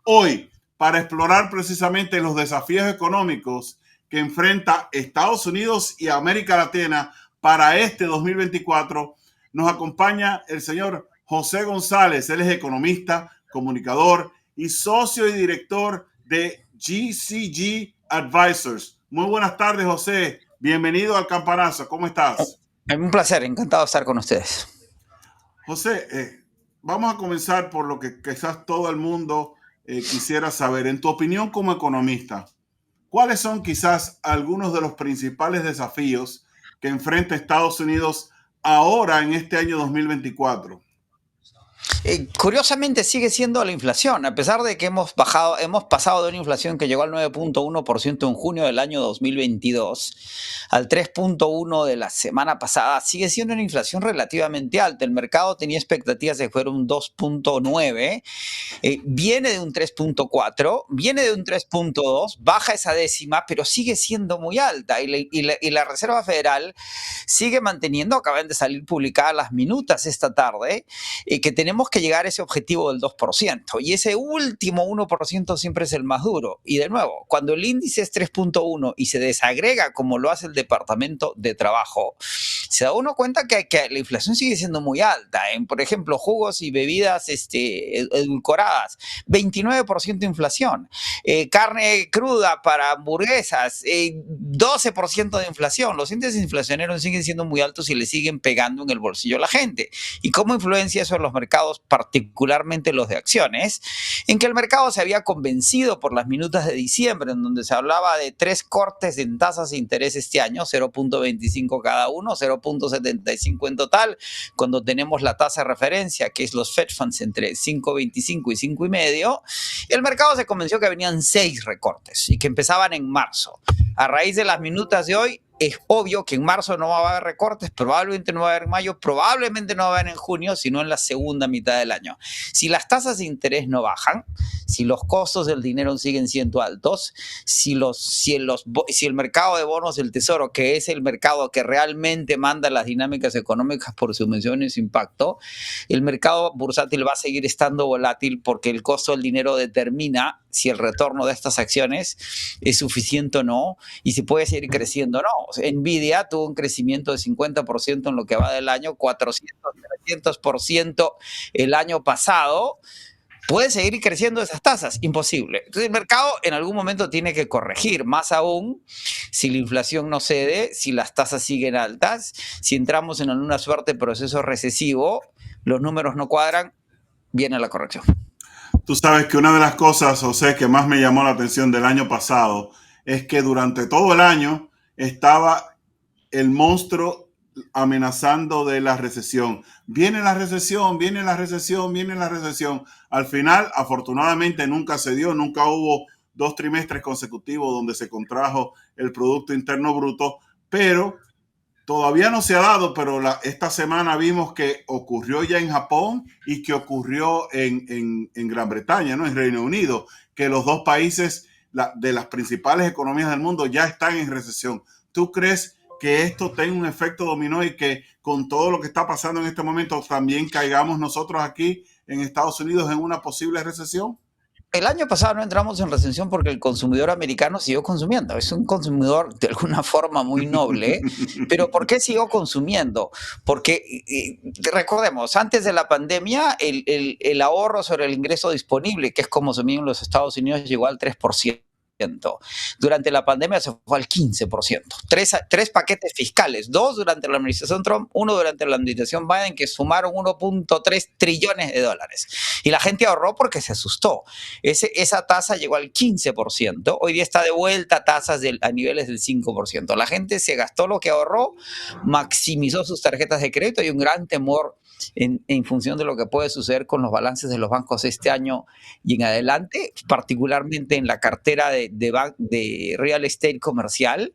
hoy para explorar precisamente los desafíos económicos que enfrenta Estados Unidos y América Latina para este 2024. Nos acompaña el señor José González. Él es economista, comunicador y socio y director de GCG Advisors. Muy buenas tardes, José. Bienvenido al Campanazo. ¿Cómo estás? Un placer, encantado de estar con ustedes. José, vamos a comenzar por lo que quizás todo el mundo quisiera saber. En tu opinión como economista, ¿cuáles son quizás algunos de los principales desafíos que enfrenta Estados Unidos ahora en este año 2024? Curiosamente sigue siendo la inflación, a pesar de que hemos pasado de una inflación que llegó al 9.1% en junio del año 2022 al 3.1% de la semana pasada, sigue siendo una inflación relativamente alta. El mercado tenía expectativas de que fuera un 2.9%, viene de un 3.4%, viene de un 3.2%, baja esa décima, pero sigue siendo muy alta. Y la Reserva Federal sigue manteniendo, acaban de salir publicadas las minutas esta tarde, que tenemos que llegar a ese objetivo del 2%. Y ese último 1% siempre es el más duro. Y de nuevo, cuando el índice es 3.1 y se desagrega como lo hace el Departamento de Trabajo, se da uno cuenta que la inflación sigue siendo muy alta. Por ejemplo, jugos y bebidas edulcoradas, 29% de inflación. Carne cruda para hamburguesas, 12% de inflación. Los índices inflacionarios siguen siendo muy altos y le siguen pegando en el bolsillo a la gente. ¿Y cómo influencia eso en los mercados, particularmente los de acciones? En que el mercado se había convencido por las minutas de diciembre, en donde se hablaba de 3 cortes en tasas de interés este año, 0.25 cada uno, 0.75 en total, cuando tenemos la tasa de referencia, que es los Fed Funds entre 5.25 y 5.5, el mercado se convenció que venían 6 recortes y que empezaban en marzo. A raíz de las minutas de hoy, es obvio que en marzo no va a haber recortes, probablemente no va a haber en mayo, probablemente no va a haber en junio, sino en la segunda mitad del año. Si las tasas de interés no bajan, si los costos del dinero siguen siendo altos, si el mercado de bonos del Tesoro, que es el mercado que realmente manda las dinámicas económicas por su dimensión y su impacto, el mercado bursátil va a seguir estando volátil porque el costo del dinero determina si el retorno de estas acciones es suficiente o no y si puede seguir creciendo o no. Nvidia tuvo un crecimiento de 50% en lo que va del año, 400, 300% el año pasado. ¿Puede seguir creciendo esas tasas? Imposible. Entonces el mercado en algún momento tiene que corregir, más aún si la inflación no cede, si las tasas siguen altas, si entramos en una suerte de proceso recesivo, los números no cuadran, viene la corrección. Tú sabes que una de las cosas, José, que más me llamó la atención del año pasado es que durante todo el año estaba el monstruo amenazando de la recesión. Viene la recesión, viene la recesión, viene la recesión. Al final, afortunadamente, nunca se dio, nunca hubo 2 trimestres consecutivos donde se contrajo el Producto Interno Bruto, pero todavía no se ha dado, pero esta semana vimos que ocurrió ya en Japón y que ocurrió en Gran Bretaña, ¿no? En Reino Unido, que los dos países de las principales economías del mundo ya están en recesión. ¿Tú crees que esto tenga un efecto dominó y que con todo lo que está pasando en este momento también caigamos nosotros aquí en Estados Unidos en una posible recesión? El año pasado no entramos en recesión porque el consumidor americano siguió consumiendo. Es un consumidor de alguna forma muy noble, pero ¿por qué siguió consumiendo? Porque, recordemos, antes de la pandemia, el ahorro sobre el ingreso disponible, que es como se mide en los Estados Unidos, llegó al 3%. Durante la pandemia se fue al 15%. Tres paquetes fiscales, 2 durante la administración Trump, 1 durante la administración Biden, que sumaron 1.3 trillones de dólares. Y la gente ahorró porque se asustó. Esa tasa llegó al 15%. Hoy día está de vuelta a tasas a niveles del 5%. La gente se gastó lo que ahorró, maximizó sus tarjetas de crédito y un gran temor en función de lo que puede suceder con los balances de los bancos este año y en adelante, particularmente en la cartera de real estate comercial,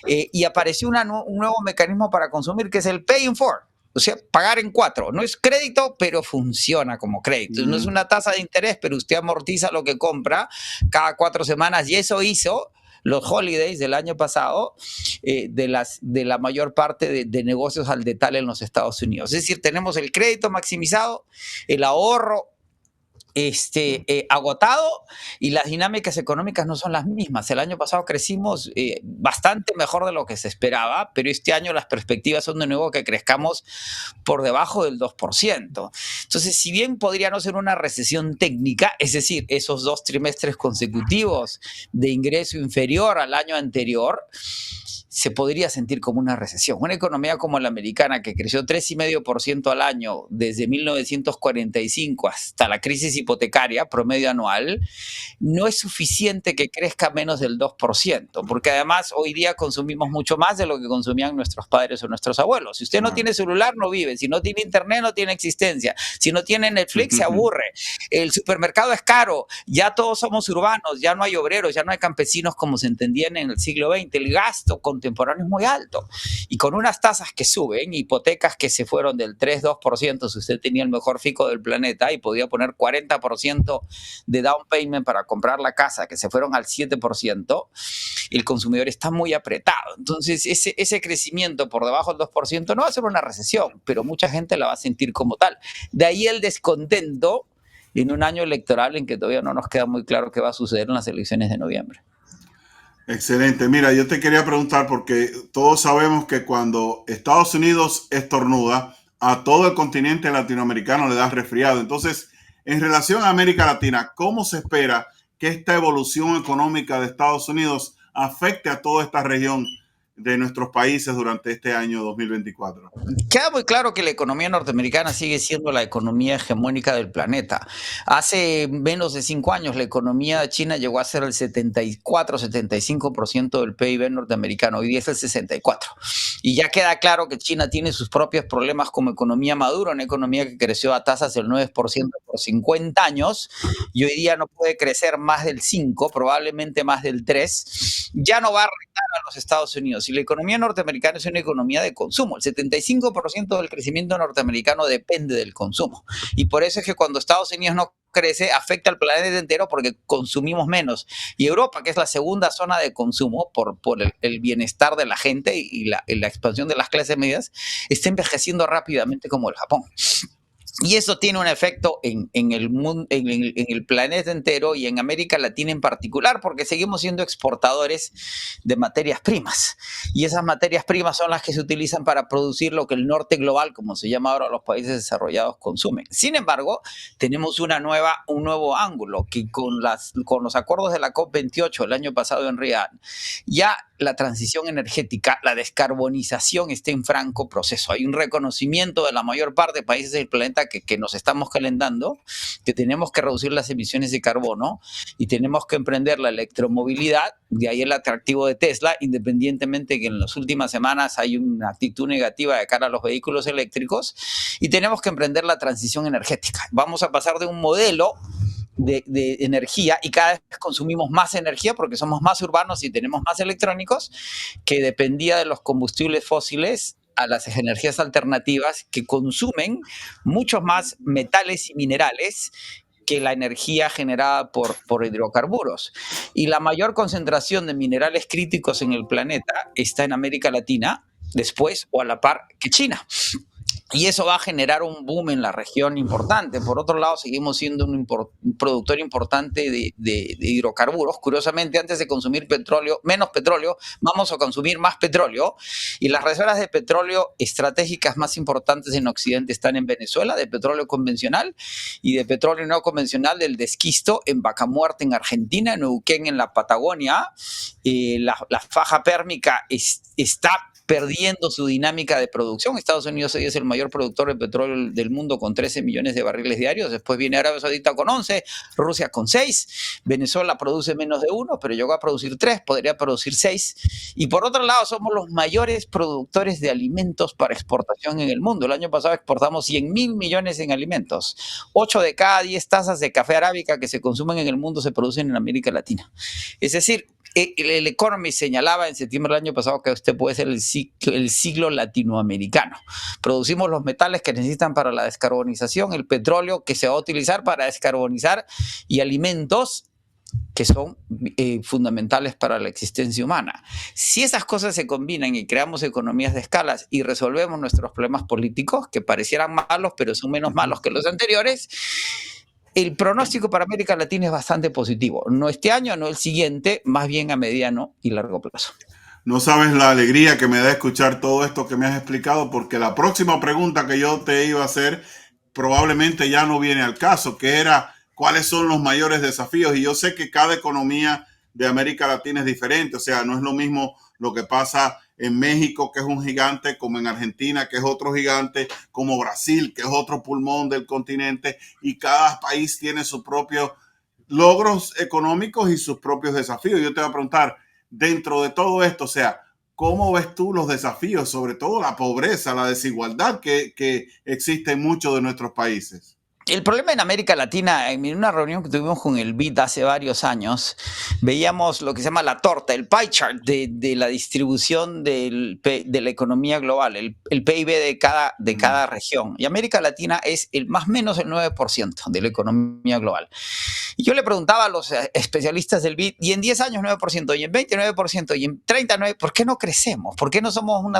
y apareció un nuevo mecanismo para consumir que es el Pay in 4. O sea, pagar en 4. No es crédito, pero funciona como crédito. No es una tasa de interés, pero usted amortiza lo que compra cada 4 semanas y eso hizo los holidays del año pasado de la mayor parte de negocios al detalle en los Estados Unidos. Es decir, tenemos el crédito maximizado, el ahorro agotado y las dinámicas económicas no son las mismas. El año pasado crecimos bastante mejor de lo que se esperaba, pero este año las perspectivas son de nuevo que crezcamos por debajo del 2%. Entonces, si bien podría no ser una recesión técnica, es decir, esos 2 trimestres consecutivos de ingreso inferior al año anterior, se podría sentir como una recesión. Una economía como la americana, que creció 3,5% al año desde 1945 hasta la crisis hipotecaria, promedio anual, no es suficiente que crezca menos del 2%, porque además hoy día consumimos mucho más de lo que consumían nuestros padres o nuestros abuelos. Si usted no tiene celular, no vive. Si no tiene internet, no tiene existencia. Si no tiene Netflix, se aburre. El supermercado es caro. Ya todos somos urbanos, ya no hay obreros, ya no hay campesinos como se entendían en el siglo XX. El gasto contemporáneo es muy alto. Y con unas tasas que suben, hipotecas que se fueron del 3-2%, si usted tenía el mejor fico del planeta y podía poner 40% de down payment para comprar la casa, que se fueron al 7%, el consumidor está muy apretado. Entonces, ese crecimiento por debajo del 2% no va a ser una recesión, pero mucha gente la va a sentir como tal. De ahí el descontento en un año electoral en que todavía no nos queda muy claro qué va a suceder en las elecciones de noviembre. Excelente. Mira, yo te quería preguntar porque todos sabemos que cuando Estados Unidos estornuda, a todo el continente latinoamericano le da resfriado. Entonces, en relación a América Latina, ¿cómo se espera que esta evolución económica de Estados Unidos afecte a toda esta región de nuestros países durante este año 2024? Queda muy claro que la economía norteamericana sigue siendo la economía hegemónica del planeta. Hace menos de 5 años la economía de China llegó a ser el 74-75% del PIB norteamericano, hoy día es el 64%. Y ya queda claro que China tiene sus propios problemas como economía madura, una economía que creció a tasas del 9% por 50 años y hoy día no puede crecer más del 5%, probablemente más del 3%. Ya no va a retar a los Estados Unidos. Y la economía norteamericana es una economía de consumo. El 75% del crecimiento norteamericano depende del consumo. Y por eso es que cuando Estados Unidos no crece, afecta al planeta entero porque consumimos menos. Y Europa, que es la segunda zona de consumo por el bienestar de la gente y la expansión de las clases medias, está envejeciendo rápidamente como el Japón. Y eso tiene un efecto en el planeta entero y en América Latina en particular, porque seguimos siendo exportadores de materias primas. Y esas materias primas son las que se utilizan para producir lo que el norte global, como se llama ahora los países desarrollados, consumen. Sin embargo, tenemos un nuevo ángulo, que con los acuerdos de la COP28 el año pasado en Riyadh, ya la transición energética, la descarbonización está en franco proceso. Hay un reconocimiento de la mayor parte de países del planeta que nos estamos calentando, que tenemos que reducir las emisiones de carbono y tenemos que emprender la electromovilidad. De ahí el atractivo de Tesla, independientemente que en las últimas semanas hay una actitud negativa de cara a los vehículos eléctricos, y tenemos que emprender la transición energética. Vamos a pasar de un modelo de energía y cada vez consumimos más energía porque somos más urbanos y tenemos más electrónicos, que dependía de los combustibles fósiles a las energías alternativas que consumen muchos más metales y minerales que la energía generada por hidrocarburos. Y la mayor concentración de minerales críticos en el planeta está en América Latina, después o a la par que China. Y eso va a generar un boom en la región importante. Por otro lado, seguimos siendo un productor importante de hidrocarburos. Curiosamente, antes de consumir menos petróleo, vamos a consumir más petróleo. Y las reservas de petróleo estratégicas más importantes en Occidente están en Venezuela, de petróleo convencional, y de petróleo no convencional del desquisto en Vaca Muerta, en Argentina, en Neuquén, en la Patagonia. La faja pérmica está perdiendo su dinámica de producción. Estados Unidos hoy es el mayor productor de petróleo del mundo con 13 millones de barriles diarios. Después viene Arabia Saudita con 11, Rusia con 6. Venezuela produce menos de 1, pero llegó a producir 3, podría producir 6. Y por otro lado, somos los mayores productores de alimentos para exportación en el mundo. El año pasado exportamos 100.000 millones en alimentos. 8 de cada 10 tazas de café arábica que se consumen en el mundo se producen en América Latina. Es decir, el Economist señalaba en septiembre del año pasado que este puede ser el siglo latinoamericano. Producimos los metales que necesitan para la descarbonización, el petróleo que se va a utilizar para descarbonizar y alimentos que son fundamentales para la existencia humana. Si esas cosas se combinan y creamos economías de escalas y resolvemos nuestros problemas políticos, que parecieran malos, pero son menos malos que los anteriores, El pronóstico para América Latina es bastante positivo. No este año, no el siguiente, más bien a mediano y largo plazo. No sabes la alegría que me da escuchar todo esto que me has explicado, porque la próxima pregunta que yo te iba a hacer probablemente ya no viene al caso, que era cuáles son los mayores desafíos. Y yo sé que cada economía de América Latina es diferente, o sea, no es lo mismo lo que pasa en México, que es un gigante, como en Argentina, que es otro gigante, como Brasil, que es otro pulmón del continente, y cada país tiene sus propios logros económicos y sus propios desafíos. Yo te voy a preguntar, dentro de todo esto, o sea, ¿cómo ves tú los desafíos, sobre todo la pobreza, la desigualdad que existe en muchos de nuestros países? El problema en América Latina, en una reunión que tuvimos con el BID hace varios años, veíamos lo que se llama la torta, el pie chart de la distribución de la economía global, el PIB de cada región. Y América Latina es el más o menos el 9% de la economía global. Y yo le preguntaba a los especialistas del BID, y en 10 años 9%, y en 20 9%, y en 39%, ¿por qué no crecemos? ¿Por qué no somos un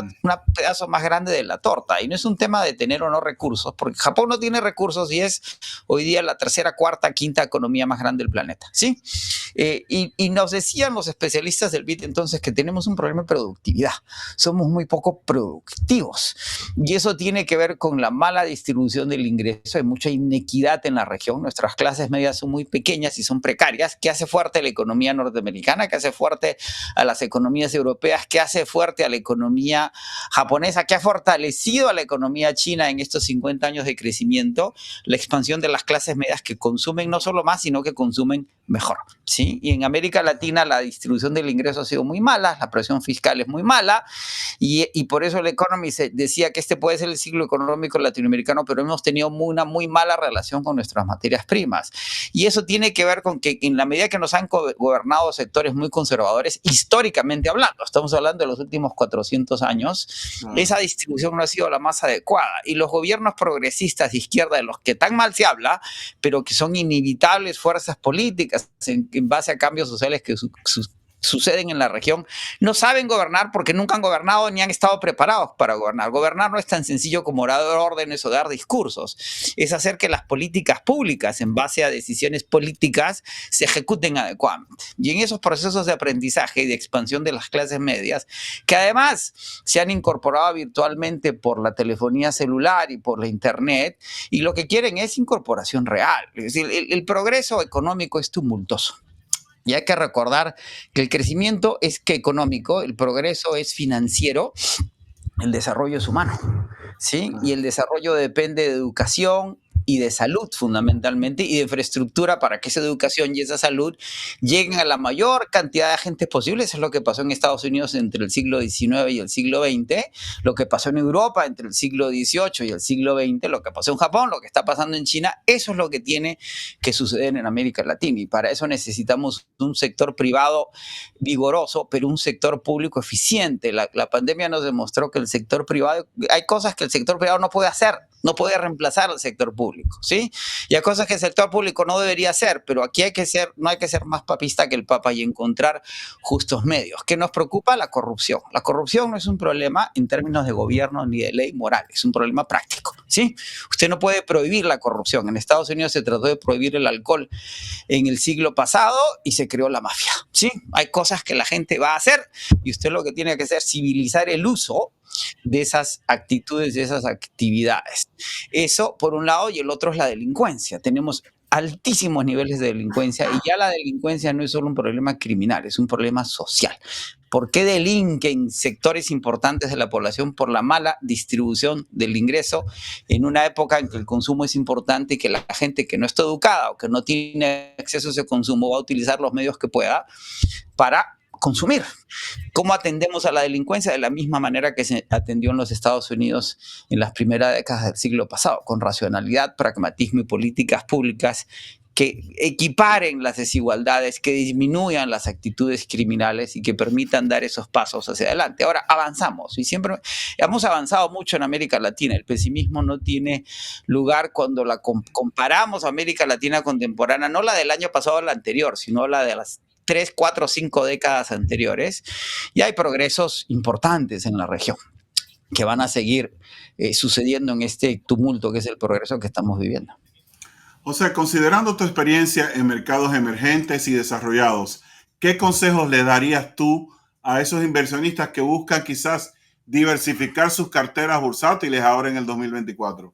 pedazo más grande de la torta? Y no es un tema de tener o no recursos, porque Japón no tiene recursos y es hoy día la tercera, cuarta, quinta economía más grande del planeta, ¿sí? Y nos decían los especialistas del BID entonces que tenemos un problema de productividad, somos muy poco productivos, y eso tiene que ver con la mala distribución del ingreso, hay mucha inequidad en la región, nuestras clases medias son muy pequeñas y son precarias, que hace fuerte a la economía norteamericana, que hace fuerte a las economías europeas, que hace fuerte a la economía japonesa, que ha fortalecido a la economía china en estos 50 años de crecimiento, la expansión de las clases medias que consumen no solo más, sino que consumen mejor, ¿sí? Y en América Latina la distribución del ingreso ha sido muy mala, la presión fiscal es muy mala, y por eso el Economist decía que este puede ser el ciclo económico latinoamericano, pero hemos tenido una muy mala relación con nuestras materias primas. Y eso tiene que ver con que en la medida que nos han gobernado sectores muy conservadores, históricamente hablando, estamos hablando de los últimos 400 años, esa distribución no ha sido la más adecuada. Y los gobiernos progresistas de izquierda, de los que tan mal se habla, pero que son inevitables fuerzas políticas en base a cambios sociales que suceden en la región, no saben gobernar porque nunca han gobernado ni han estado preparados para gobernar. Gobernar no es tan sencillo como dar órdenes o dar discursos, es hacer que las políticas públicas en base a decisiones políticas se ejecuten adecuadamente. Y en esos procesos de aprendizaje y de expansión de las clases medias, que además se han incorporado virtualmente por la telefonía celular y por la internet, y lo que quieren es incorporación real. Es decir, el progreso económico es tumultuoso. Y hay que recordar que el crecimiento es que económico, el progreso es financiero, el desarrollo es humano, ¿sí? Y el desarrollo depende de educación y de salud fundamentalmente y de infraestructura para que esa educación y esa salud lleguen a la mayor cantidad de gente posible. Eso es lo que pasó en Estados Unidos entre el siglo XIX y el siglo XX, lo que pasó en Europa entre el siglo XVIII y el siglo XX, lo que pasó en Japón, lo que está pasando en China. Eso es lo que tiene que suceder en América Latina, y para eso necesitamos un sector privado vigoroso, pero un sector público eficiente. La pandemia nos demostró que el sector privado, hay cosas que el sector privado no puede hacer, no puede reemplazar al sector público, ¿sí? Y hay cosas que el sector público no debería hacer, pero aquí no hay que ser más papista que el Papa y encontrar justos medios. ¿Qué nos preocupa? La corrupción. La corrupción no es un problema en términos de gobierno ni de ley moral, es un problema práctico, ¿sí? Usted no puede prohibir la corrupción. En Estados Unidos se trató de prohibir el alcohol en el siglo pasado y se creó la mafia, ¿sí? Hay cosas que la gente va a hacer y usted lo que tiene que hacer es civilizar el uso de esas actitudes, de esas actividades. Eso por un lado, y el otro es la delincuencia. Tenemos altísimos niveles de delincuencia y ya la delincuencia no es solo un problema criminal, es un problema social. ¿Por qué delinquen sectores importantes de la población? Por la mala distribución del ingreso en una época en que el consumo es importante y que la gente que no está educada o que no tiene acceso a ese consumo va a utilizar los medios que pueda para consumir. ¿Cómo atendemos a la delincuencia? De la misma manera que se atendió en los Estados Unidos en las primeras décadas del siglo pasado, con racionalidad, pragmatismo y políticas públicas que equiparen las desigualdades, que disminuyan las actitudes criminales y que permitan dar esos pasos hacia adelante. Ahora, avanzamos y siempre hemos avanzado mucho en América Latina. El pesimismo no tiene lugar cuando la comparamos a América Latina contemporánea, no la del año pasado o la anterior, sino la de las 3, 4, 5 décadas anteriores, y hay progresos importantes en la región que van a seguir sucediendo en este tumulto que es el progreso que estamos viviendo. O sea, considerando tu experiencia en mercados emergentes y desarrollados, ¿qué consejos le darías tú a esos inversionistas que buscan quizás diversificar sus carteras bursátiles ahora en el 2024?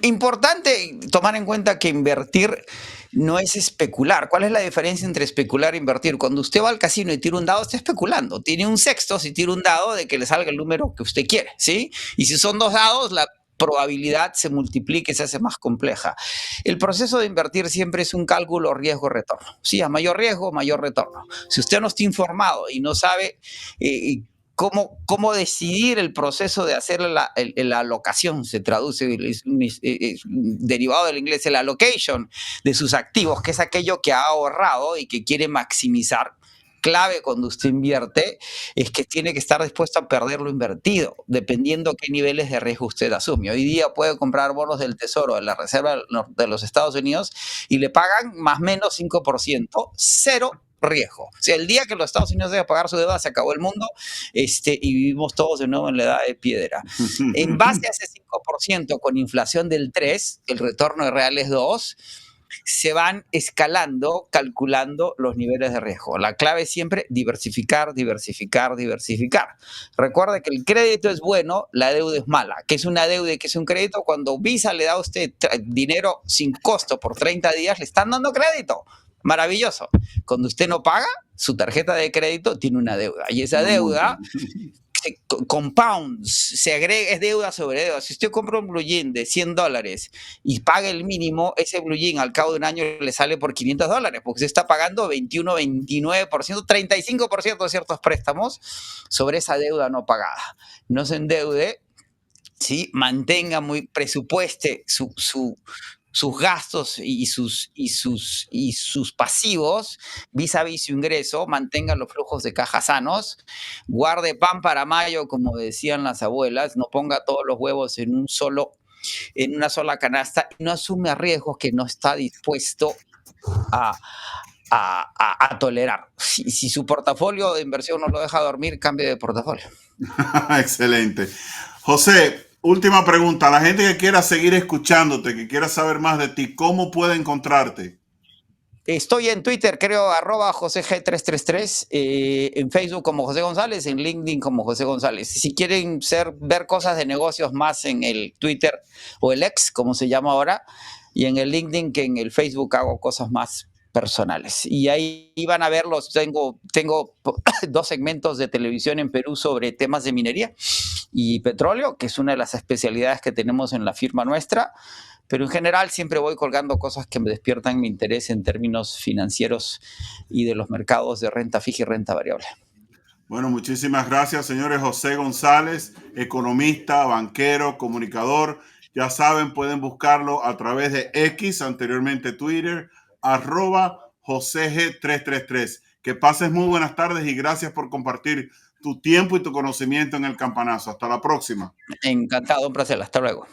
Importante tomar en cuenta que invertir no es especular. ¿Cuál es la diferencia entre especular e invertir? Cuando usted va al casino y tira un dado, está especulando. Tiene un sexto si tira un dado de que le salga el número que usted quiere, ¿sí? Y si son dos dados, la probabilidad se multiplica y se hace más compleja. El proceso de invertir siempre es un cálculo riesgo-retorno. Sí, a mayor riesgo, mayor retorno. Si usted no está informado y no sabe cómo decidir el proceso de hacer la alocación, se traduce, es derivado del inglés, el allocation de sus activos, que es aquello que ha ahorrado y que quiere maximizar. Clave cuando usted invierte es que tiene que estar dispuesto a perder lo invertido, dependiendo qué niveles de riesgo usted asume. Hoy día puede comprar bonos del Tesoro de la Reserva de los Estados Unidos y le pagan más o menos 5%, cero riesgo. O sea, el día que los Estados Unidos deben pagar su deuda, se acabó el mundo, y vivimos todos de nuevo en la edad de piedra. En base a ese 5% con inflación del 3%, el retorno real es 2%, se van escalando, calculando los niveles de riesgo. La clave es siempre diversificar, diversificar, diversificar. Recuerde que el crédito es bueno, la deuda es mala. ¿Qué es una deuda y qué es un crédito? Cuando Visa le da a usted dinero sin costo por 30 días, le están dando crédito. Maravilloso. Cuando usted no paga, su tarjeta de crédito tiene una deuda. Y esa Lo deuda multan. compounds, se agrega, es deuda sobre deuda. Si usted compra un blue jean de $100 y paga el mínimo, ese blue jean al cabo de un año le sale por $500, porque se está pagando 21, 29%, 35% de ciertos préstamos sobre esa deuda no pagada. No se endeude, ¿sí? Mantenga muy presupueste sus gastos y sus pasivos vis a vis su ingreso, mantenga los flujos de caja sanos, guarde pan para mayo, como decían las abuelas, no ponga todos los huevos en una sola canasta y no asume riesgos que no está dispuesto a, a tolerar. Si su portafolio de inversión no lo deja dormir, cambie de portafolio. Excelente. José, última pregunta. La gente que quiera seguir escuchándote, que quiera saber más de ti, ¿cómo puede encontrarte? Estoy en Twitter, creo, @JosG333, en Facebook como José González, en LinkedIn como José González. Si quieren ver cosas de negocios más en el Twitter o el X, como se llama ahora, y en el LinkedIn, que en el Facebook hago cosas más personales. Y ahí van a verlos, tengo 2 segmentos de televisión en Perú sobre temas de minería y petróleo, que es una de las especialidades que tenemos en la firma nuestra. Pero en general siempre voy colgando cosas que me despiertan mi interés en términos financieros y de los mercados de renta fija y renta variable. Bueno, muchísimas gracias, señores. José González, economista, banquero, comunicador. Ya saben, pueden buscarlo a través de X, anteriormente Twitter, @JosG333. Que pases muy buenas tardes y gracias por compartir tu tiempo y tu conocimiento en el campanazo. Hasta la próxima. Encantado, un placer. Hasta luego.